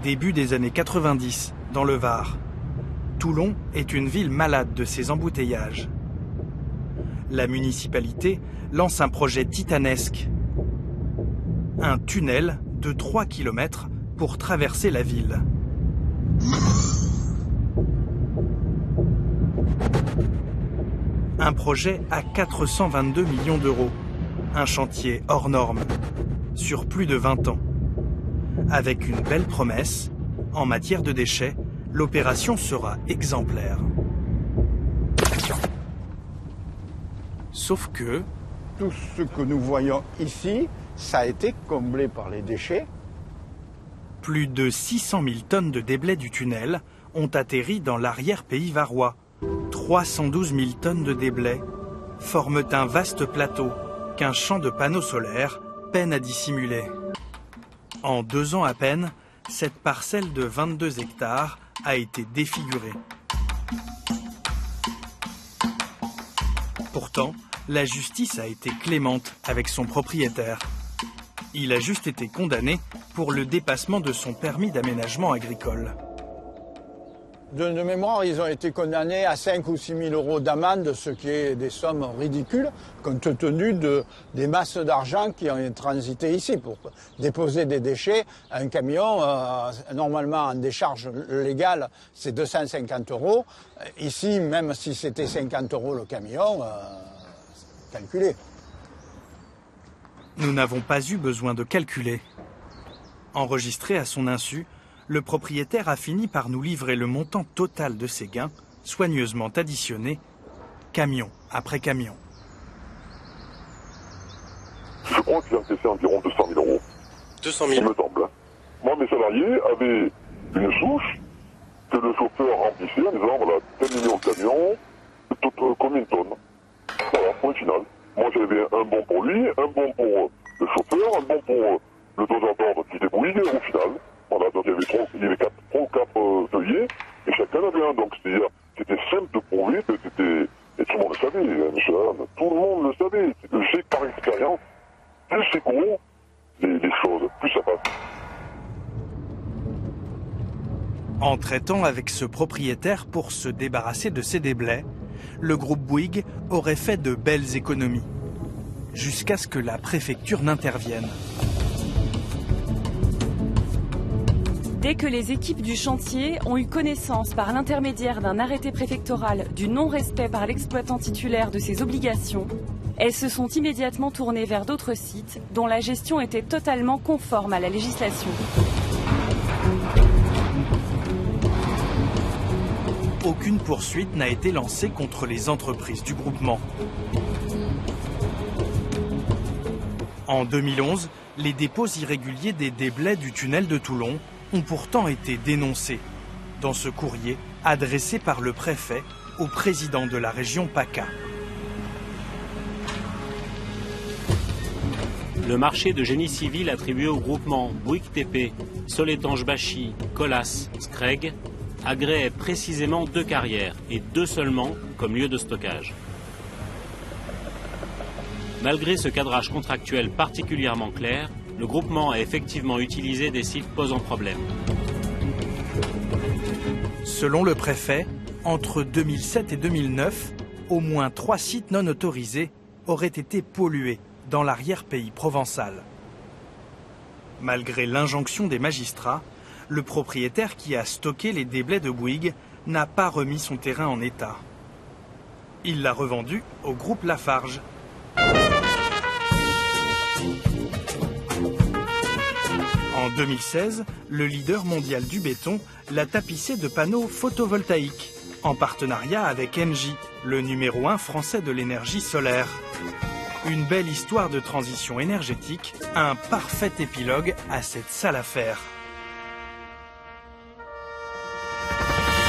début des années 90, dans le Var. Toulon est une ville malade de ses embouteillages. La municipalité lance un projet titanesque. Un tunnel de 3 km pour traverser la ville. Un projet à 422 millions d'euros. Un chantier hors norme, sur plus de 20 ans. Avec une belle promesse, en matière de déchets, l'opération sera exemplaire. Sauf que... Tout ce que nous voyons ici, ça a été comblé par les déchets. Plus de 600 000 tonnes de déblais du tunnel ont atterri dans l'arrière-pays varois. 312 000 tonnes de déblais forment un vaste plateau qu'un champ de panneaux solaires peine à dissimuler. En 2 ans à peine, cette parcelle de 22 hectares a été défigurée. Pourtant, la justice a été clémente avec son propriétaire. Il a juste été condamné pour le dépassement de son permis d'aménagement agricole. De mémoire, ils ont été condamnés à 5 ou 6 000 euros d'amende, ce qui est des sommes ridicules, compte tenu des masses d'argent qui ont transité ici. Pour déposer des déchets, un camion, normalement en décharge légale, c'est 250 euros. Ici, même si c'était 50 euros le camion, calculé. Nous n'avons pas eu besoin de calculer. Enregistré à son insu, le propriétaire a fini par nous livrer le montant total de ses gains, soigneusement additionné, camion après camion. Je crois que j'ai encaissé environ 200 000 euros. 200 000 il me semble. Moi, mes salariés avaient une souche que le chauffeur remplissait en disant, voilà, tel million de camions, combien de tonnes. Voilà, point final. Moi, j'avais un bon pour lui, un bon pour le chauffeur, un bon pour le donneur d'ordre qui débrouille, au final. Voilà, donc il y avait 3 ou 4 feuillets, et chacun avait un. Donc c'est-à-dire, c'était simple de prouver que c'était... Et tout le monde le savait, monsieur Adam, tout le monde le savait. Je sais que par expérience, plus c'est gros, les choses, plus ça passe. En traitant avec ce propriétaire pour se débarrasser de ses déblais, le groupe Bouygues aurait fait de belles économies, jusqu'à ce que la préfecture n'intervienne. Dès que les équipes du chantier ont eu connaissance par l'intermédiaire d'un arrêté préfectoral du non-respect par l'exploitant titulaire de ses obligations, elles se sont immédiatement tournées vers d'autres sites dont la gestion était totalement conforme à la législation. Aucune poursuite n'a été lancée contre les entreprises du groupement. En 2011, les dépôts irréguliers des déblais du tunnel de Toulon ont pourtant été dénoncés dans ce courrier adressé par le préfet au président de la région PACA. Le marché de génie civil attribué au groupement Bouygues TP, Soletanche-Bachy, Colas, Screg agréait précisément 2 carrières et 2 seulement comme lieu de stockage. Malgré ce cadrage contractuel particulièrement clair, le groupement a effectivement utilisé des sites posant problème. Selon le préfet, entre 2007 et 2009, au moins 3 sites non autorisés auraient été pollués dans l'arrière-pays provençal. Malgré l'injonction des magistrats, le propriétaire qui a stocké les déblais de Bouygues n'a pas remis son terrain en état. Il l'a revendu au groupe Lafarge. En 2016, le leader mondial du béton l'a tapissé de panneaux photovoltaïques, en partenariat avec Engie, le numéro 1 français de l'énergie solaire. Une belle histoire de transition énergétique, un parfait épilogue à cette sale affaire.